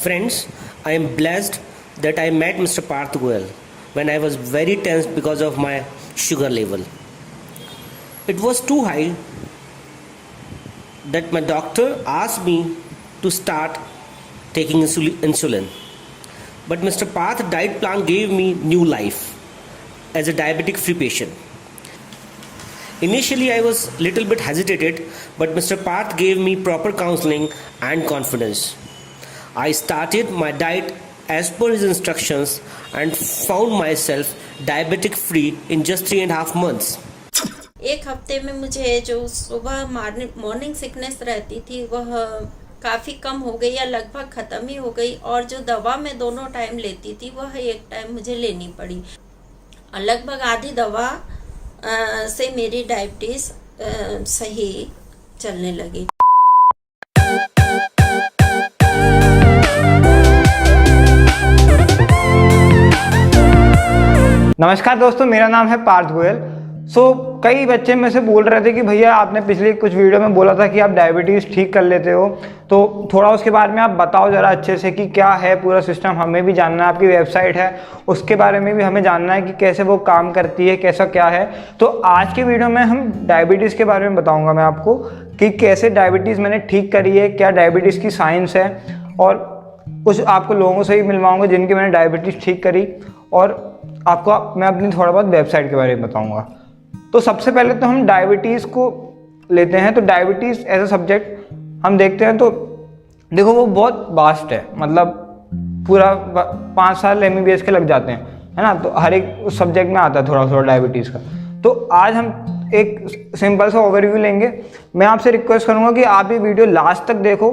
Friends, I am blessed that I met Mr. Parth Goel when I was very tense because of my sugar level. It was too high that my doctor asked me to start taking insulin. But Mr. Parth diet plan gave me new life as a diabetic free patient. Initially I was little bit hesitated, but Mr. Parth gave me proper counseling and confidence. I started my diet as per his instructions and found myself diabetic free in just 3.5 months. एक हफ्ते में मुझे जो सुबह morning sickness रहती थी वह काफ़ी कम हो गई या लगभग ख़त्म ही हो गई, और जो दवा मैं दोनों टाइम लेती थी वह एक टाइम मुझे लेनी पड़ी। लगभग आधी दवा से मेरी डायबिटीज़ सही चलने लगी। नमस्कार दोस्तों, मेरा नाम है पार्थ गोयल। कई बच्चे में से बोल रहे थे कि भैया आपने पिछले कुछ वीडियो में बोला था कि आप डायबिटीज़ ठीक कर लेते हो, तो थोड़ा उसके बारे में आप बताओ ज़रा अच्छे से कि क्या है पूरा सिस्टम। हमें भी जानना है, आपकी वेबसाइट है उसके बारे में भी हमें जानना है कि कैसे वो काम करती है, कैसा क्या है। तो आज के वीडियो में हम डायबिटीज़ के बारे में बताऊँगा मैं आपको कि कैसे डायबिटीज़ मैंने ठीक करी है, क्या डायबिटीज़ की साइंस है, और कुछ आपको लोगों से ही मिलवाऊँगा जिनकी मैंने डायबिटीज़ ठीक करी, और आपको मैं अपनी थोड़ा बहुत वेबसाइट के बारे में बताऊँगा। तो सबसे पहले तो हम डायबिटीज़ को लेते हैं। तो डायबिटीज़ एज अ सब्जेक्ट हम देखते हैं तो देखो वो बहुत वास्ट है, मतलब पूरा 5 साल MBBS के लग जाते हैं, है ना। तो हर एक सब्जेक्ट में आता है थोड़ा थोड़ा डायबिटीज़ का। तो आज हम एक सिंपल सा ओवरव्यू लेंगे। मैं आपसे रिक्वेस्ट करूँगा कि आप ये वीडियो लास्ट तक देखो,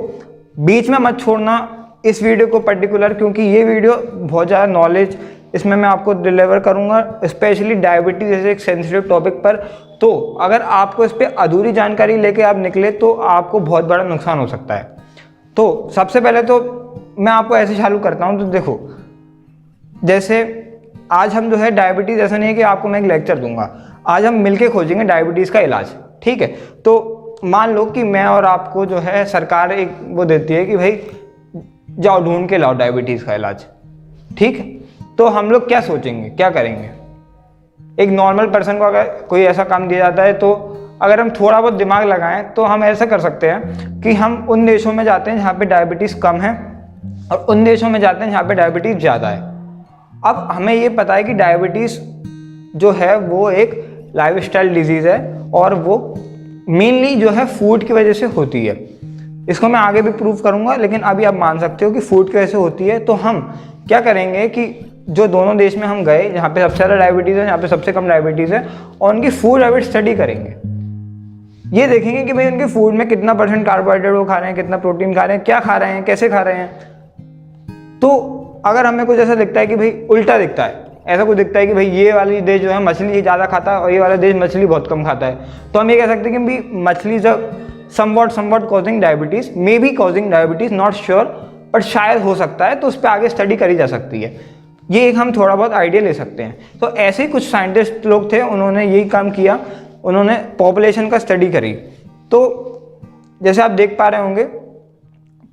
बीच में मत छोड़ना इस वीडियो को पर्टिकुलर, क्योंकि ये वीडियो बहुत ज़्यादा नॉलेज इसमें मैं आपको डिलीवर करूंगा, स्पेशली डायबिटीज़ जैसे एक सेंसिटिव टॉपिक पर। तो अगर आपको इस पर अधूरी जानकारी लेके आप निकले तो आपको बहुत बड़ा नुकसान हो सकता है। तो सबसे पहले तो मैं आपको ऐसे चालू करता हूं। तो देखो, जैसे आज हम जो है डायबिटीज़, ऐसा नहीं है कि आपको मैं एक लेक्चर दूंगा, आज हम मिलके खोजेंगे डायबिटीज़ का इलाज, ठीक है। तो मान लो कि मैं और आपको जो है सरकार एक वो देती है कि भाई जाओ ढूंढ के लाओ डायबिटीज़ का इलाज, ठीक है। तो हम लोग क्या सोचेंगे, क्या करेंगे। एक नॉर्मल पर्सन को अगर कोई ऐसा काम दिया जाता है तो अगर हम थोड़ा बहुत दिमाग लगाएं तो हम ऐसा कर सकते हैं कि हम उन देशों में जाते हैं जहाँ पे डायबिटीज़ कम है और उन देशों में जाते हैं जहाँ पे डायबिटीज़ ज़्यादा है। अब हमें ये पता है कि डायबिटीज़ जो है वो एक लाइफस्टाइल डिजीज़ है और वो मेनली जो है फूड की वजह से होती है। इसको मैं आगे भी प्रूव करूँगा, लेकिन अभी आप मान सकते हो कि फूड की वजह से होती है। तो हम क्या करेंगे कि जो दोनों देश में हम गए जहाँ पे सबसे ज़्यादा डायबिटीज़ है, जहाँ पे सबसे कम डायबिटीज़ है, और उनकी फूड हैबिट स्टडी करेंगे। ये देखेंगे कि भाई उनके फूड में कितना % कार्बोहाइड्रेट वो खा रहे हैं, कितना प्रोटीन खा रहे हैं, क्या खा रहे हैं, कैसे खा रहे हैं। तो अगर हमें कुछ ऐसा दिखता है कि भाई उल्टा दिखता है, ऐसा कुछ दिखता है कि भाई ये वाली देश जो है मछली ज़्यादा खाता है और ये वाला देश मछली बहुत कम खाता है, तो हम ये कह सकते हैं कि भाई मछली जब somewhat causing diabetes, may be causing diabetes, not sure, but शायद हो सकता है। तो उस पर आगे स्टडी करी जा सकती है। ये एक हम थोड़ा बहुत आइडिया ले सकते हैं। तो ऐसे ही कुछ साइंटिस्ट लोग थे, उन्होंने यही काम किया, उन्होंने पॉपुलेशन का स्टडी करी। तो जैसे आप देख पा रहे होंगे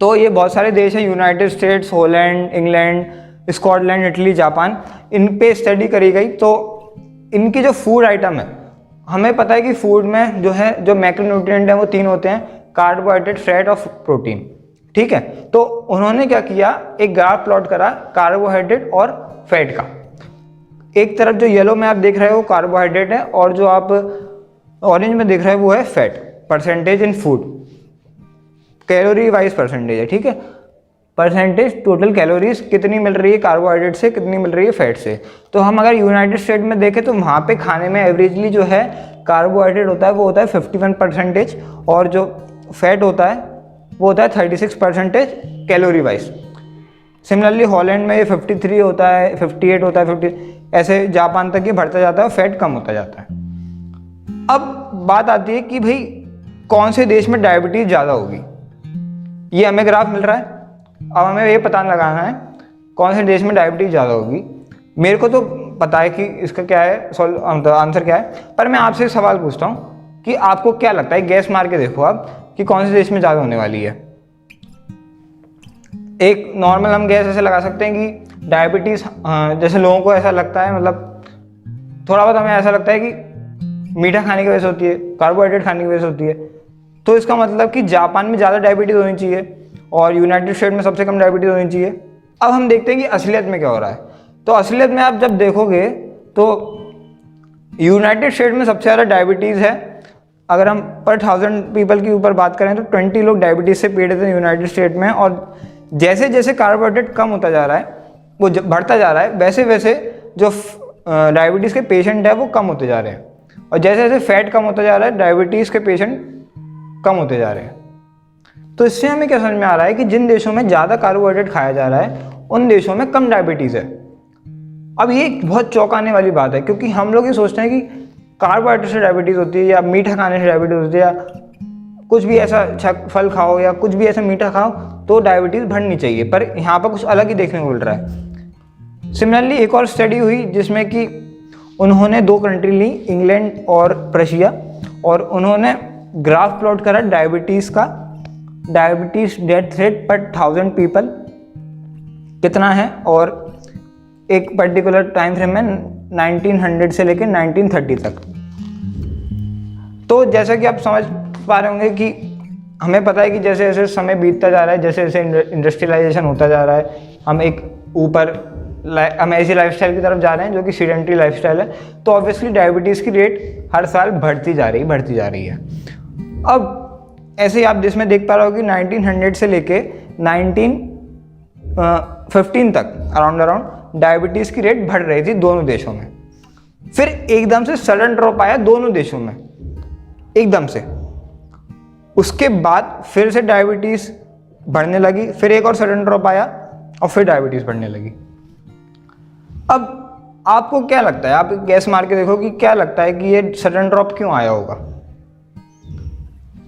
तो ये बहुत सारे देश हैं, United States, Holland, England, Scotland, Italy, Japan, इन पे स्टडी करी गई। तो इनकी जो फूड आइटम है, हमें पता है कि फूड में जो है जो मैक्रोन्यूट्रिएंट है वो 3 होते हैं, कार्बोहाइड्रेट, फैट और प्रोटीन, ठीक है। तो उन्होंने क्या किया, एक ग्राफ प्लॉट करा कार्बोहाइड्रेट और फैट का। एक तरफ जो येलो में आप देख रहे हो कार्बोहाइड्रेट है और जो आप ऑरेंज में देख रहे हो वो है fat, percentage in food, calorie wise percentage है, ठीक है। परसेंटेज टोटल कैलोरीज कितनी मिल रही है कार्बोहाइड्रेट से, कितनी मिल रही है फैट से। तो हम अगर यूनाइटेड स्टेट में देखें तो वहाँ पे खाने में एवरेजली जो है कार्बोहाइड्रेट होता है वो होता है 51% और जो फैट होता है वो होता है 36% कैलोरी वाइज। सिमिलरली हॉलैंड में ये 53 होता है, 58 होता है, 50, ऐसे जापान तक ये बढ़ता जाता है और फैट कम होता जाता है। अब बात आती है कि भाई कौन से देश में डायबिटीज़ ज़्यादा होगी। ये हमें ग्राफ मिल रहा है, अब हमें ये पता लगाना है कौन से देश में डायबिटीज़ ज़्यादा होगी। मेरे को तो पता है कि इसका क्या है, आंसर क्या है, पर मैं आपसे एक सवाल पूछता हूँ कि आपको क्या लगता है, गैस मार के देखो आप कि कौन से देश में ज़्यादा होने वाली है। एक नॉर्मल हम गैस ऐसे लगा सकते हैं कि डायबिटीज़ जैसे लोगों को ऐसा लगता है, मतलब थोड़ा बहुत हमें ऐसा लगता है कि मीठा खाने की वजह से होती है, कार्बोहाइड्रेट खाने की वजह से होती है। तो इसका मतलब कि जापान में ज़्यादा डायबिटीज़ होनी चाहिए और यूनाइटेड स्टेट में सबसे कम डायबिटीज़ होनी चाहिए। अब हम देखते हैं कि असलियत में क्या हो रहा है। तो असलियत में आप जब देखोगे तो यूनाइटेड स्टेट में सबसे ज़्यादा डायबिटीज़ है। अगर हम पर 1000 पीपल के ऊपर बात करें तो 20 लोग डायबिटीज़ से पीड़ित हैं यूनाइटेड स्टेट में। और जैसे जैसे कार्बोहाइड्रेट कम होता जा रहा है, वो बढ़ता जा रहा है, वैसे वैसे जो डायबिटीज़ के पेशेंट है वो कम होते जा रहे हैं। और जैसे जैसे फैट कम होता जा रहा है, डायबिटीज़ के पेशेंट कम होते जा रहे हैं। तो इससे हमें क्या समझ में आ रहा है कि जिन देशों में ज़्यादा कार्बोहाइड्रेट खाया जा रहा है उन देशों में कम डायबिटीज़ है। अब ये एक बहुत चौंकाने वाली बात है, क्योंकि हम लोग ये सोचते हैं कि कार्बोहाइड्रेट से डायबिटीज़ होती है या मीठा खाने से डायबिटीज़ होती है या कुछ भी ऐसा अच्छा फल खाओ या कुछ भी ऐसा मीठा खाओ तो डायबिटीज़ बढ़नी चाहिए, पर यहाँ पर कुछ अलग ही देखने को मिल रहा है। सिमिलरली एक और स्टडी हुई जिसमें कि उन्होंने 2 कंट्री ली, इंग्लैंड और रशिया, और उन्होंने ग्राफ प्लॉट करा डायबिटीज़ का, डायबिटीज़ डेथ रेट पर 1000 पीपल कितना है, और एक पर्टिकुलर टाइम फ्रेम में 1900 से लेकर 1930 तक। तो जैसा कि आप समझ पा रहे होंगे कि हमें पता है कि जैसे जैसे समय बीतता जा रहा है, जैसे जैसे इंडस्ट्रियलाइजेशन होता जा रहा है, हम ऐसी लाइफस्टाइल की तरफ जा रहे हैं जो कि सीडेंटरी लाइफस्टाइल है। तो ऑब्वियसली डायबिटीज़ की रेट हर साल बढ़ती जा रही है। अब ऐसे ही आप जिसमें देख पा रहे हो कि 1900 से लेके 1915 तक अराउंड डायबिटीज़ की रेट बढ़ रही थी दोनों देशों में। फिर एकदम से सडन ड्रॉप आया दोनों देशों में, एकदम से। उसके बाद फिर से डायबिटीज़ बढ़ने लगी, फिर एक और सडन ड्रॉप आया और फिर डायबिटीज़ बढ़ने लगी। अब आपको क्या लगता है, आप गैस मार के देखो कि क्या लगता है कि ये सडन ड्रॉप क्यों आया होगा।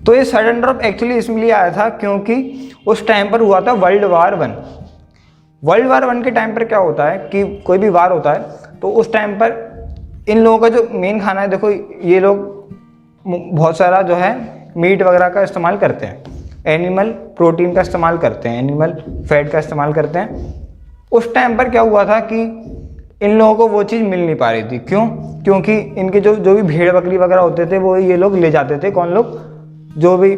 तो ये सडन ड्रॉप एक्चुअली इसलिए आया था क्योंकि उस टाइम पर हुआ था वर्ल्ड वार 1। वर्ल्ड वार 1 के टाइम पर क्या होता है कि कोई भी वार होता है तो उस टाइम पर इन लोगों का जो मेन खाना है, देखो ये लोग बहुत सारा जो है मीट वगैरह का इस्तेमाल करते हैं, एनिमल प्रोटीन का इस्तेमाल करते हैं, एनिमल फैट का इस्तेमाल करते हैं। उस टाइम पर क्या हुआ था कि इन लोगों को वो चीज़ मिल नहीं पा रही थी। क्यों? क्योंकि इनके जो भी भेड़ बकरी वगैरह होते थे वो ये लोग ले जाते थे। कौन लोग? जो भी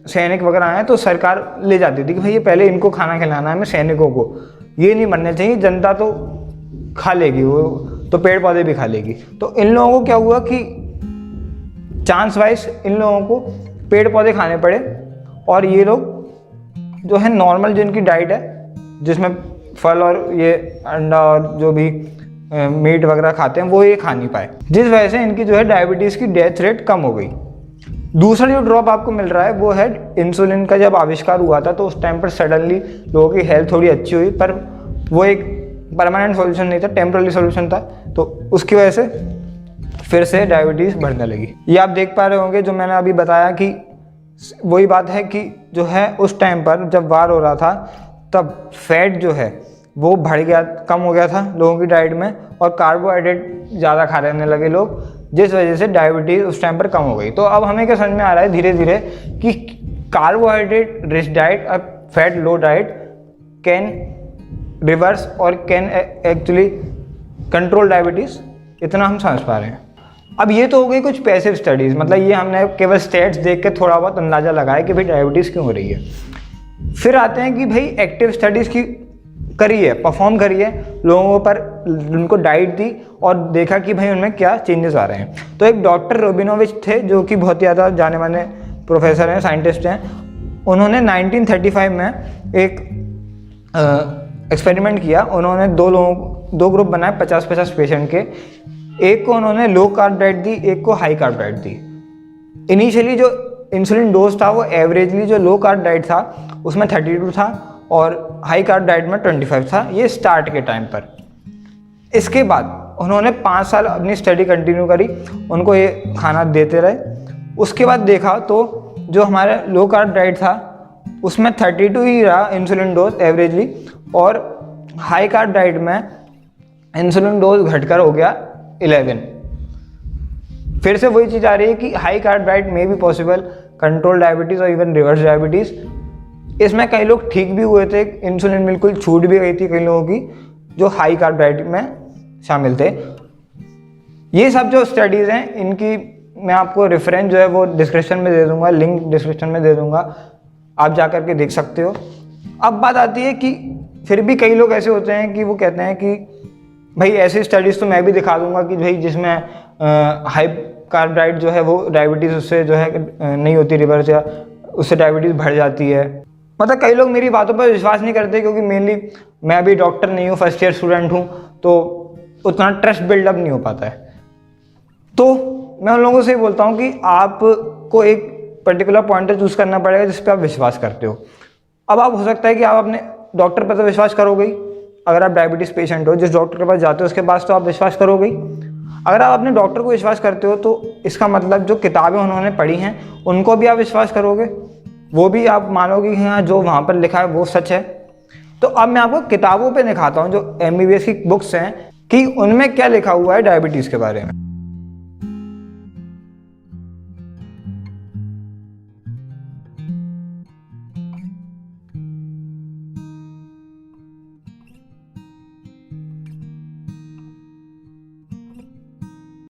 सैनिक वगैरह आए तो सरकार ले जाती थी कि भाई ये पहले इनको खाना खिलाना है हमें सैनिकों को, ये नहीं मरने चाहिए, जनता तो खा लेगी, वो तो पेड़ पौधे भी खा लेगी। तो इन लोगों को क्या हुआ कि चांस वाइज इन लोगों को पेड़ पौधे खाने पड़े, और ये लोग जो है नॉर्मल जो इनकी डाइट है जिसमें फल और ये अंडा और जो भी मीट वगैरह खाते हैं वो ये खा नहीं पाए, जिस वजह से इनकी जो है डायबिटीज़ की डेथ रेट कम हो गई। दूसरा जो ड्रॉप आपको मिल रहा है वो है इंसुलिन का जब आविष्कार हुआ था तो उस टाइम पर सडनली लोगों की हेल्थ थोड़ी अच्छी हुई, पर वो एक परमानेंट सॉल्यूशन नहीं था, टेम्पररी सॉल्यूशन था। तो उसकी वजह से फिर से डायबिटीज़ बढ़ने लगी। ये आप देख पा रहे होंगे जो मैंने अभी बताया कि वही बात है कि जो है उस टाइम पर जब वार हो रहा था तब फैट जो है वो बढ़ गया, कम हो गया था लोगों की डाइट में, और कार्बोहाइड्रेट ज़्यादा खा रहने लगे लोग, जिस वजह से डायबिटीज़ उस टाइम पर कम हो गई। तो अब हमें क्या समझ में आ रहा है धीरे धीरे कि कार्बोहाइड्रेट रिच डाइट और fat low diet can reverse और कैन एक्चुअली कंट्रोल डायबिटीज़, इतना हम समझ पा रहे हैं। अब ये तो हो गई कुछ पैसिव स्टडीज़, मतलब ये हमने केवल स्टेट्स देख के थोड़ा बहुत अंदाज़ा लगाया कि भाई डायबिटीज़ क्यों हो रही है। फिर आते हैं कि भाई एक्टिव स्टडीज़ की करी है, परफॉर्म करी है, लोगों पर उनको डाइट दी और देखा कि भाई उनमें क्या चेंजेस आ रहे हैं। तो एक डॉक्टर रोबिनोविच थे जो कि बहुत ज़्यादा जाने माने प्रोफेसर हैं, साइंटिस्ट हैं। उन्होंने 1935 में एक एक्सपेरिमेंट किया। उन्होंने दो ग्रुप बनाए 50-50 पेशेंट के। एक को उन्होंने लो कार्ब डाइट दी, एक को हाई कार्ब डाइट दी। इनिशियली जो इंसुलिन डोज था वो एवरेजली जो लो कार्ब डाइट था उसमें 32 था और हाई कार्ब डाइट में 25 था, ये स्टार्ट के टाइम पर। इसके बाद उन्होंने 5 साल अपनी स्टडी कंटिन्यू करी, उनको ये खाना देते रहे। उसके बाद देखा तो जो हमारा लो कार्ब डाइट था उसमें 32 ही रहा इंसुलिन डोज एवरेजली, और हाई कार्ब डाइट में इंसुलिन डोज घटकर हो गया 11। फिर से वही चीज़ आ रही है कि हाई कार्ब डाइट में भी पॉसिबल कंट्रोल डायबिटीज़ और इवन रिवर्स डायबिटीज़। इसमें कई लोग ठीक भी हुए थे, इंसुलिन बिल्कुल छूट भी गई थी कई लोगों की जो हाई कार्ब डाइट में शामिल थे। ये सब जो स्टडीज़ हैं इनकी मैं आपको रेफरेंस जो है वो डिस्क्रिप्शन में दे दूंगा, लिंक डिस्क्रिप्शन में दे दूंगा, आप जा कर के देख सकते हो। अब बात आती है कि फिर भी कई लोग ऐसे होते हैं कि वो कहते हैं कि भाई ऐसी स्टडीज़ तो मैं भी दिखा दूंगा कि भाई जिसमें हाई कार्ब डाइट जो है वो डायबिटीज़ उससे जो है नहीं होती रिवर्स, या उससे डायबिटीज़ बढ़ जाती है। मतलब कई लोग मेरी बातों पर विश्वास नहीं करते क्योंकि मेनली मैं अभी डॉक्टर नहीं हूँ, फर्स्ट ईयर स्टूडेंट हूँ, तो उतना ट्रस्ट बिल्डअप नहीं हो पाता है। तो मैं उन लोगों से बोलता हूँ कि आपको एक पर्टिकुलर पॉइंटर चूज़ करना पड़ेगा जिस पर आप विश्वास करते हो। अब आप हो सकता है कि आप अपने डॉक्टर पर तो विश्वास करोगे ही, अगर आप डायबिटीज़ पेशेंट हो, जिस डॉक्टर के पास जाते हो उसके पास तो आप विश्वास करोगे ही। अगर आप अपने डॉक्टर को विश्वास करते हो तो इसका मतलब जो किताबें उन्होंने पढ़ी हैं उनको भी आप विश्वास करोगे, वो भी आप मानोगे कि हाँ जो वहाँ पर लिखा है वो सच है। तो अब मैं आपको किताबों पे दिखाता हूँ जो MBBS की बुक्स हैं कि उनमें क्या लिखा हुआ है डायबिटीज़ के बारे में।